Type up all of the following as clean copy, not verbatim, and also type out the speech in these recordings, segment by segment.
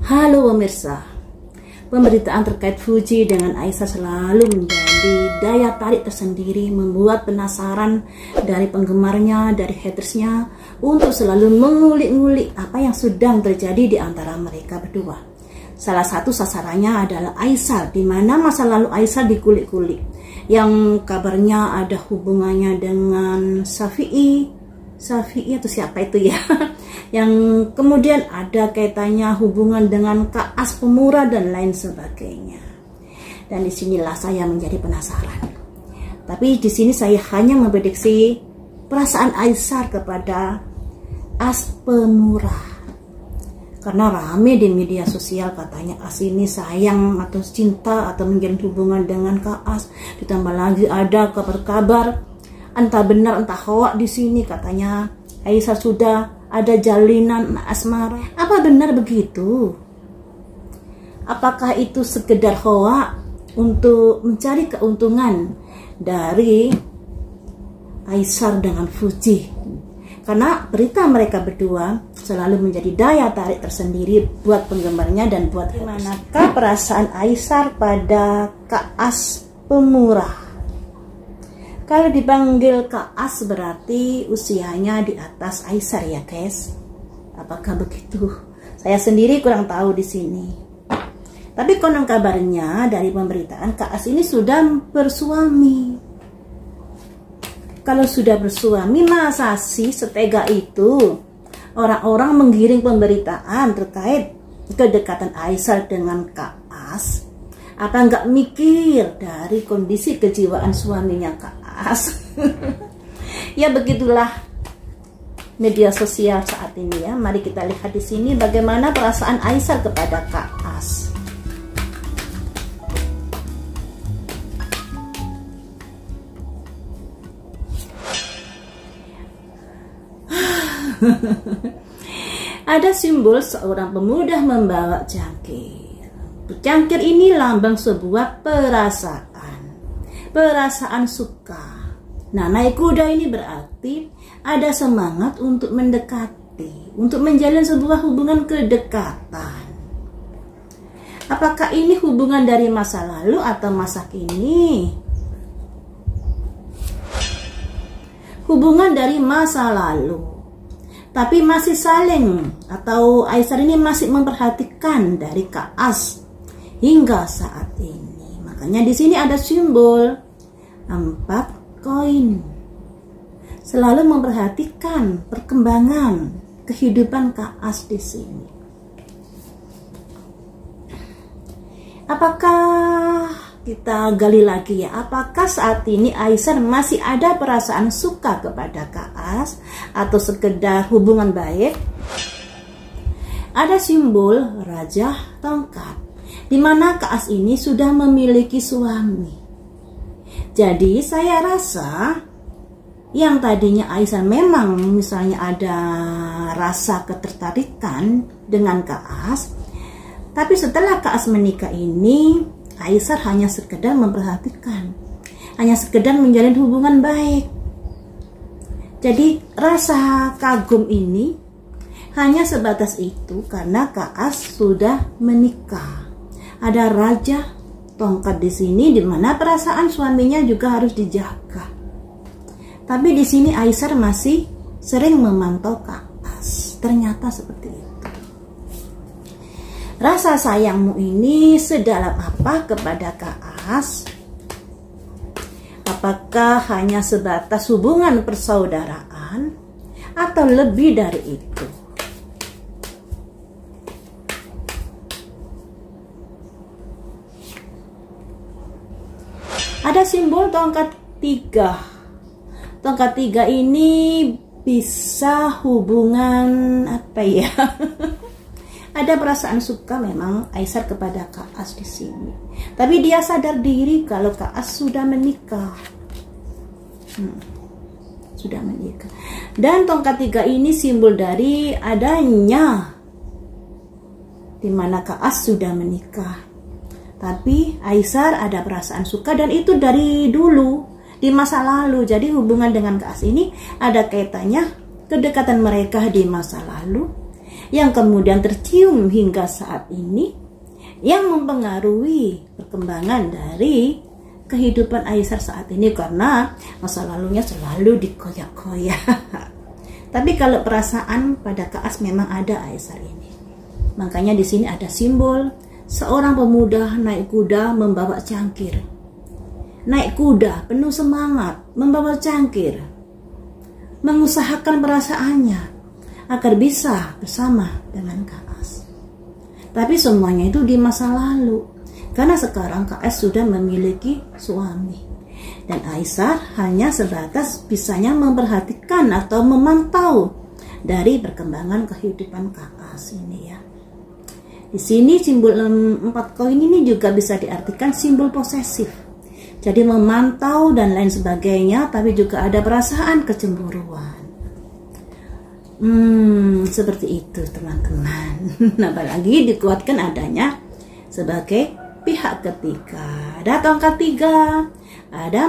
Halo pemirsa, pemberitaan terkait Fuji dengan Aisyah selalu menjadi daya tarik tersendiri, membuat penasaran dari penggemarnya, dari hatersnya, untuk selalu mengulik-ngulik apa yang sedang terjadi di antara mereka berdua. Salah satu sasarannya adalah Aisyah, di mana masa lalu Aisyah dikulik-kulik, yang kabarnya ada hubungannya dengan Syafi'i atau siapa itu ya, yang kemudian ada kaitannya hubungan dengan Kaas Pemurah dan lain sebagainya. Dan disinilah saya menjadi penasaran. Tapi di sini saya hanya memprediksi perasaan Aisyah kepada As Pemurah, karena rame di media sosial katanya As ini sayang atau cinta atau menjalin hubungan dengan Kaas. Ditambah lagi ada kabar-kabar entah benar entah hoak di sini, katanya Aisyah sudah ada jalinan asmara. Apa benar begitu? Apakah itu sekedar hoak untuk mencari keuntungan dari Aisyah dengan Fuji? Karena berita mereka berdua selalu menjadi daya tarik tersendiri buat penggemarnya dan buat manakah perasaan Aisyah pada Kaas Pemurah. Kalau dipanggil Kaas berarti usianya di atas Aisyah ya guys. Apakah begitu? Saya sendiri kurang tahu di sini. Tapi konon kabarnya dari pemberitaan Kaas ini sudah bersuami. Kalau sudah bersuami, masa sih setega itu orang-orang menggiring pemberitaan terkait kedekatan Aisyah dengan Kaas? Apa nggak mikir dari kondisi kejiwaan suaminya Kaas? Ya begitulah media sosial saat ini ya. Mari kita lihat di sini bagaimana perasaan Aisyah kepada Kaas. Ada simbol seorang pemuda membawa cangkir. Cangkir ini lambang sebuah perasaan suka. Nah, naik kuda ini berarti ada semangat untuk mendekati, untuk menjalin sebuah hubungan kedekatan. Apakah ini hubungan dari masa lalu atau masa kini? Hubungan dari masa lalu, tapi masih saling, atau Aisyah ini masih memperhatikan dari Kaas hingga saat ini. Makanya di sini ada simbol 4 koin. Selalu memperhatikan perkembangan kehidupan Kaas di sini. Apakah kita gali lagi ya? Apakah saat ini Aisyah masih ada perasaan suka kepada Kaas atau sekedar hubungan baik? Ada simbol Raja Tongkat, di mana Kaas ini sudah memiliki suami. Jadi saya rasa yang tadinya Aisyah memang misalnya ada rasa ketertarikan dengan Kaas, tapi setelah Kaas menikah ini Aisyah hanya sekedar memperhatikan, hanya sekedar menjalin hubungan baik. Jadi rasa kagum ini hanya sebatas itu karena Kaas sudah menikah. Ada Raja Tongkat di sini, di mana perasaan suaminya juga harus dijaga. Tapi di sini Aisyah masih sering memantau Kaas. Ternyata seperti itu. Rasa sayangmu ini sedalam apa kepada Kaas? Apakah hanya sebatas hubungan persaudaraan atau lebih dari itu? Ada simbol tongkat 3. Tongkat 3 ini bisa hubungan apa ya? Ada perasaan suka memang Aisyah kepada Kaas di sini. Tapi dia sadar diri kalau Kaas sudah menikah. Sudah menikah. Dan tongkat 3 ini simbol dari adanya di mana Kaas sudah menikah. Tapi Aisyah ada perasaan suka, dan itu dari dulu, di masa lalu. Jadi hubungan dengan Kaas ini ada kaitannya kedekatan mereka di masa lalu yang kemudian tercium hingga saat ini, yang mempengaruhi perkembangan dari kehidupan Aisar saat ini, karena masa lalunya selalu dikoyak-koyak. Tapi kalau perasaan pada Kaas memang ada Aisar ini. Makanya di sini ada simbol seorang pemuda naik kuda membawa cangkir. Naik kuda penuh semangat membawa cangkir, mengusahakan perasaannya agar bisa bersama dengan Kaas. Tapi semuanya itu di masa lalu, karena sekarang Kaas sudah memiliki suami. Dan Aisar hanya sebatas bisanya memperhatikan atau memantau dari perkembangan kehidupan Kaas ini ya. Di sini simbol 4 koin ini juga bisa diartikan simbol posesif. Jadi memantau dan lain sebagainya, tapi juga ada perasaan kecemburuan. Seperti itu teman-teman. Nah, apalagi dikuatkan adanya sebagai pihak ketiga. Ada tongkat 3, ada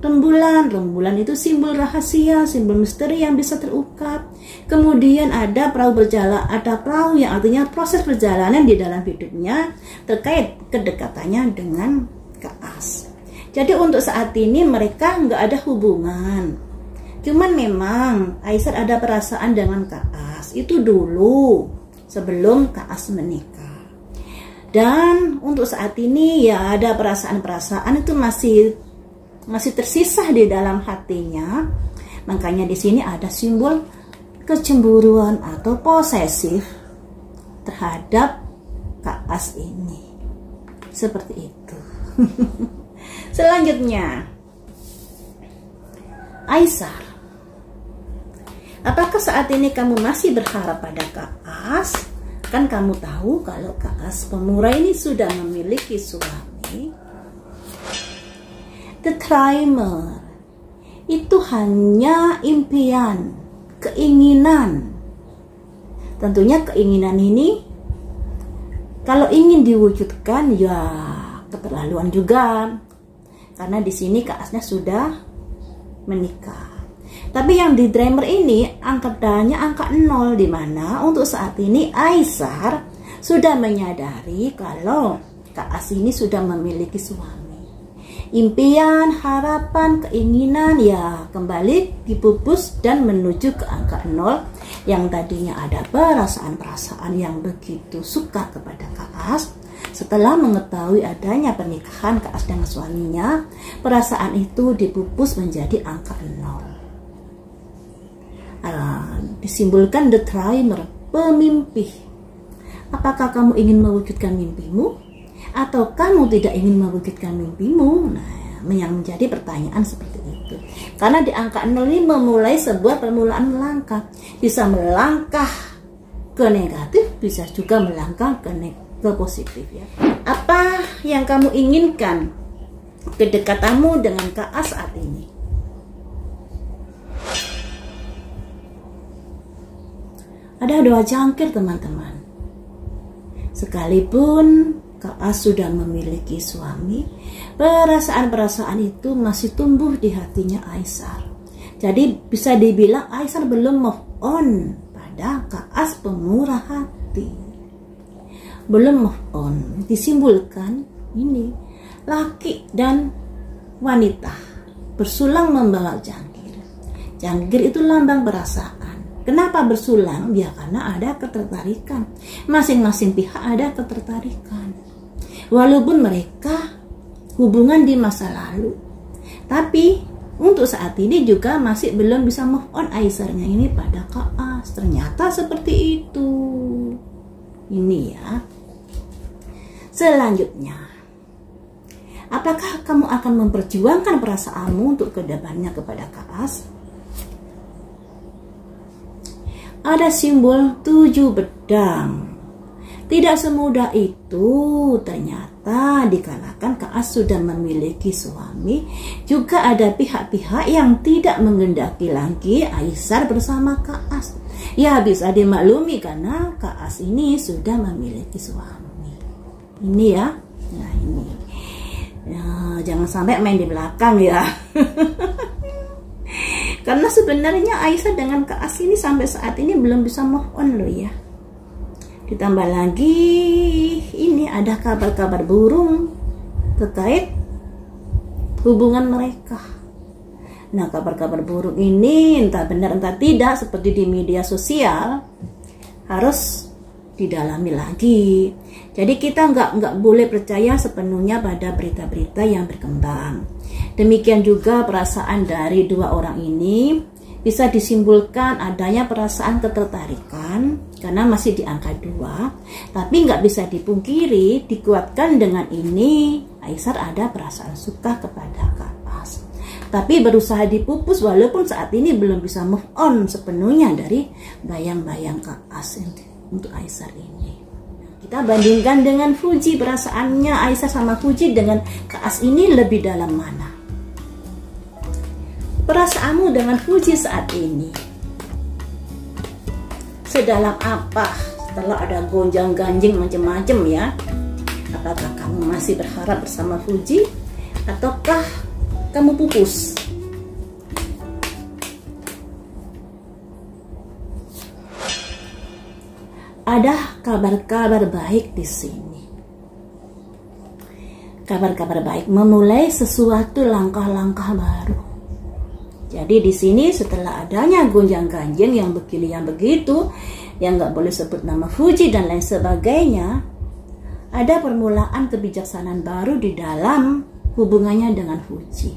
rembulan. Rembulan itu simbol rahasia, simbol misteri yang bisa terungkap. Kemudian ada perahu berjalan, ada perahu yang artinya proses perjalanan di dalam hidupnya terkait kedekatannya dengan Kaas. Jadi untuk saat ini mereka nggak ada hubungan. Cuman memang Aisar ada perasaan dengan Kaas itu dulu sebelum Kaas menikah. Dan untuk saat ini ya ada perasaan-perasaan itu masih tersisa di dalam hatinya. Makanya di sini ada simbol kecemburuan atau posesif terhadap Kaas ini. Seperti itu. Selanjutnya, Aisar, apakah saat ini kamu masih berharap pada Kaas? Kan kamu tahu kalau Kaas pemurah ini sudah memiliki suami. The Trimer itu hanya impian, keinginan. Tentunya keinginan ini kalau ingin diwujudkan ya keterlaluan juga. Karena di sini Kaasnya sudah menikah. Tapi yang di Dreamer ini angkanya angka 0, di mana untuk saat ini Aisar sudah menyadari kalau Kaas ini sudah memiliki suami. Impian, harapan, keinginan ya kembali dipupus dan menuju ke angka 0 yang tadinya ada perasaan-perasaan yang begitu suka kepada Kaas. Setelah mengetahui adanya pernikahan Kaas dengan suaminya, perasaan itu dipupus menjadi angka 0. Disimbolkan The Trimer, pemimpi. Apakah kamu ingin mewujudkan mimpimu? Atau kamu tidak ingin mewujudkan mimpimu? Nah, yang menjadi pertanyaan seperti itu. Karena di angka 0 ini memulai sebuah permulaan melangkah. Bisa melangkah ke negatif, bisa juga melangkah ke positif ya. Apa yang kamu inginkan kedekatanmu dengan Kaas saat ini? Ada 2 cangkir teman-teman. Sekalipun Kaas sudah memiliki suami, perasaan-perasaan itu masih tumbuh di hatinya Aisar. Jadi bisa dibilang Aisar belum move on pada Kaas pemurah hati. Belum move on. Disimbolkan ini laki dan wanita bersulang membawa cangkir. Cangkir itu lambang perasaan. Kenapa bersulang? Ya karena ada ketertarikan. Masing-masing pihak ada ketertarikan. Walaupun mereka hubungan di masa lalu, tapi untuk saat ini juga masih belum bisa move on Aisarnya ini pada Kaas. Ternyata seperti itu. Ini ya. Selanjutnya, apakah kamu akan memperjuangkan perasaanmu untuk kedepannya kepada Kaas? Ada simbol 7 pedang. Tidak semudah itu ternyata dikarenakan Kaas sudah memiliki suami. Juga ada pihak-pihak yang tidak menghendaki lagi Aisar bersama Kaas. Ya bisa dimaklumi karena Kaas ini sudah memiliki suami. Ini ya. Nah ini ya, jangan sampai main di belakang ya. Karena sebenarnya Aisar dengan Kaas ini sampai saat ini belum bisa move on loh ya. Ditambah lagi ini ada kabar-kabar burung terkait hubungan mereka. Nah, kabar-kabar burung ini entah benar entah tidak seperti di media sosial harus didalami lagi. Jadi kita nggak boleh percaya sepenuhnya pada berita-berita yang berkembang. Demikian juga perasaan dari dua orang ini bisa disimpulkan adanya perasaan ketertarikan karena masih di angka 2, tapi nggak bisa dipungkiri dikuatkan dengan ini Aisar ada perasaan suka kepada Kak As, tapi berusaha dipupus walaupun saat ini belum bisa move on sepenuhnya dari bayang-bayang Kak As untuk Aisar ini. Kita bandingkan dengan Fuji, perasaannya Aisar sama Fuji dengan Kak As ini lebih dalam mana? Perasaanmu dengan Fuji saat ini sedalam apa setelah ada gonjang-ganjing macam-macam ya? Apakah kamu masih berharap bersama Fuji ataukah kamu pupus? Ada kabar-kabar baik di sini. Kabar-kabar baik memulai sesuatu langkah-langkah baru. Jadi di sini setelah adanya gonjang-ganjing yang begini yang begitu, yang nggak boleh sebut nama Fuji dan lain sebagainya, ada permulaan kebijaksanaan baru di dalam hubungannya dengan Fuji.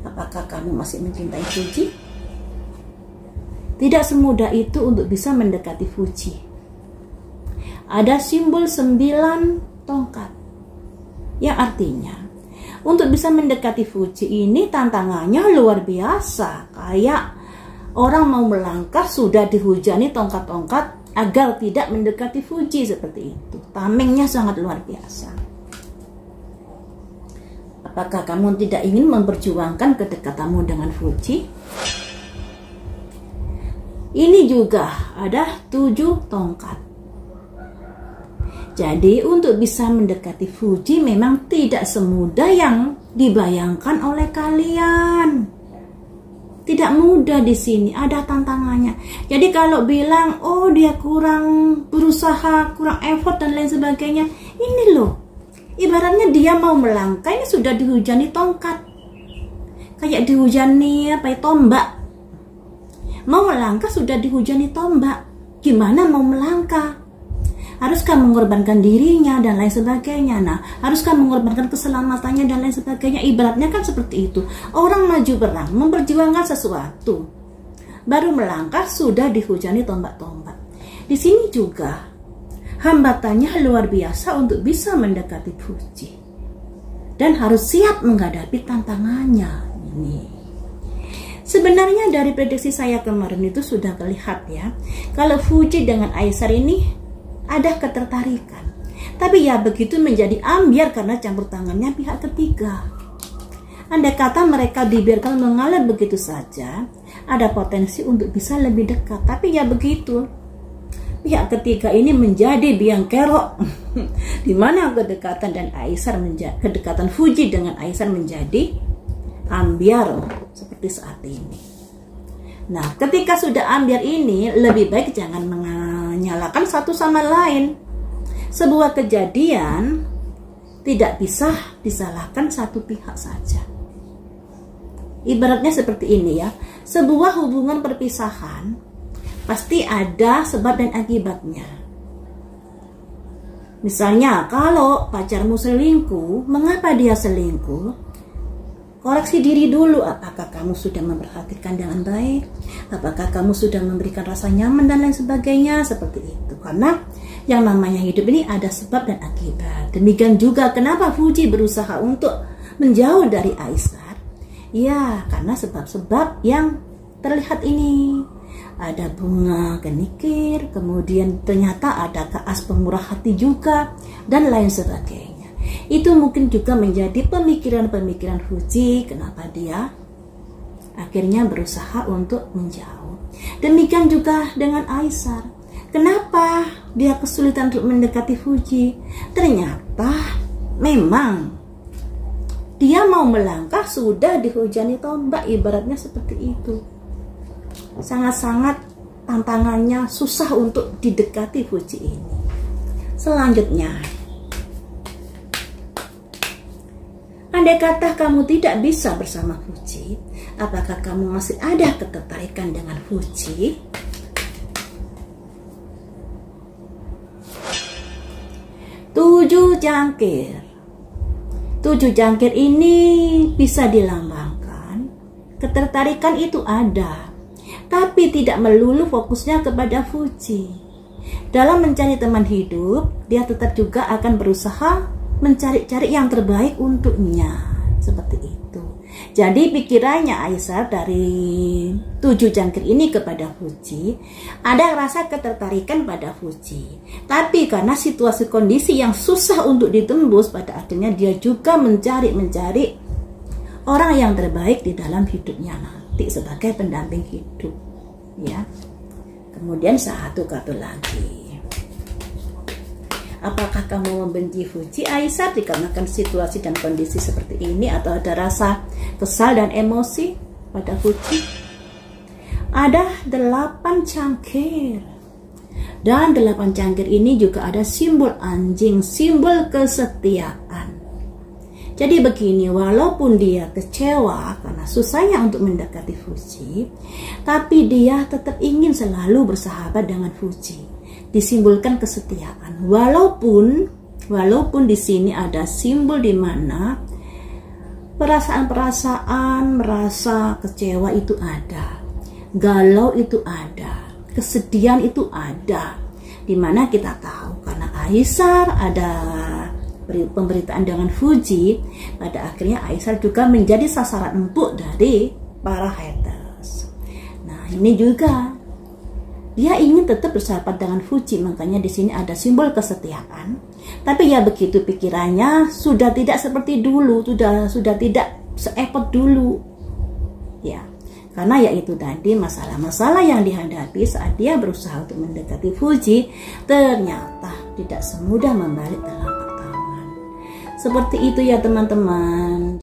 Apakah kamu masih mencintai Fuji? Tidak semudah itu untuk bisa mendekati Fuji. Ada simbol 9 tongkat, yang artinya untuk bisa mendekati Fuji ini tantangannya luar biasa. Kayak orang mau melangkah sudah dihujani tongkat-tongkat agar tidak mendekati Fuji seperti itu. Tamengnya sangat luar biasa. Apakah kamu tidak ingin memperjuangkan kedekatanmu dengan Fuji? Ini juga ada 7 tongkat. Jadi untuk bisa mendekati Fuji memang tidak semudah yang dibayangkan oleh kalian. Tidak mudah di sini, ada tantangannya. Jadi kalau bilang, oh dia kurang berusaha, kurang effort dan lain sebagainya, ini loh, ibaratnya dia mau melangkah ini sudah dihujani tongkat, kayak dihujani tombak. Mau melangkah sudah dihujani tombak, gimana mau melangkah? Haruskah mengorbankan dirinya dan lain sebagainya? Nah, haruskah mengorbankan keselamatannya dan lain sebagainya? Ibaratnya kan seperti itu. Orang maju perang, memperjuangkan sesuatu, baru melangkah sudah dihujani tombak-tombak. Di sini juga hambatannya luar biasa untuk bisa mendekati Fuji dan harus siap menghadapi tantangannya ini. Sebenarnya dari prediksi saya kemarin itu sudah terlihat ya, kalau Fuji dengan Aisar ini ada ketertarikan, tapi ya begitu menjadi ambiar karena campur tangannya pihak ketiga. Andai kata mereka dibiarkan mengalir begitu saja, ada potensi untuk bisa lebih dekat, tapi ya begitu pihak ketiga ini menjadi biang kerok di mana kedekatan dan Aisar kedekatan Fuji dengan Aisar menjadi ambiar seperti saat ini. Nah, ketika sudah ambiar ini, lebih baik jangan menyalahkan satu sama lain. Sebuah kejadian tidak bisa disalahkan satu pihak saja. Ibaratnya seperti ini ya, sebuah hubungan perpisahan pasti ada sebab dan akibatnya. Misalnya, kalau pacarmu selingkuh, mengapa dia selingkuh? Koreksi diri dulu, apakah kamu sudah memperhatikan dengan baik? Apakah kamu sudah memberikan rasa nyaman dan lain sebagainya? Seperti itu. Karena yang namanya hidup ini ada sebab dan akibat. Demikian juga kenapa Fuji berusaha untuk menjauh dari Aisar? Ya, karena sebab-sebab yang terlihat ini. Ada bunga kenikir, kemudian ternyata ada Kak As pemurah hati juga, dan lain sebagainya. Itu mungkin juga menjadi pemikiran-pemikiran Fuji kenapa dia akhirnya berusaha untuk menjauh. Demikian juga dengan Aisar. Kenapa dia kesulitan untuk mendekati Fuji? Ternyata memang dia mau melangkah sudah dihujani tombak, ibaratnya seperti itu. Sangat-sangat tantangannya susah untuk didekati Fuji ini. Selanjutnya, andai kata kamu tidak bisa bersama Fuji, apakah kamu masih ada ketertarikan dengan Fuji? Tujuh jangkir. Tujuh jangkir ini bisa dilambangkan. Ketertarikan itu ada, tapi tidak melulu fokusnya kepada Fuji. Dalam mencari teman hidup, dia tetap juga akan berusaha mencari-cari yang terbaik untuknya. Seperti itu. Jadi pikirannya Aisyah dari tujuh jangkir ini kepada Fuji, ada rasa ketertarikan pada Fuji. Tapi karena situasi kondisi yang susah untuk ditembus, pada akhirnya dia juga mencari orang yang terbaik di dalam hidupnya nanti sebagai pendamping hidup. Ya. Kemudian satu kartu lagi. Apakah kamu membenci Fuji Aisyah dikarenakan situasi dan kondisi seperti ini, atau ada rasa kesal dan emosi pada Fuji? Ada 8 cangkir. Dan 8 cangkir ini juga ada simbol anjing, simbol kesetiaan. Jadi begini, walaupun dia kecewa karena susahnya untuk mendekati Fuji, tapi dia tetap ingin selalu bersahabat dengan Fuji. Disimbolkan kesetiaan. Walaupun di sini ada simbol di mana perasaan-perasaan merasa kecewa itu ada, galau itu ada, kesedihan itu ada. Dimana kita tahu karena Aisyah ada pemberitaan dengan Fuji, pada akhirnya Aisyah juga menjadi sasaran empuk dari para haters. Nah, ini juga dia ingin tetap bersahabat dengan Fuji, makanya di sini ada simbol kesetiaan. Tapi ya begitu pikirannya sudah tidak seperti dulu, sudah tidak seepot dulu. Ya, karena ya itu tadi masalah-masalah yang dihadapi saat dia berusaha untuk mendekati Fuji, ternyata tidak semudah membalik telapak tangan. Seperti itu ya teman-teman.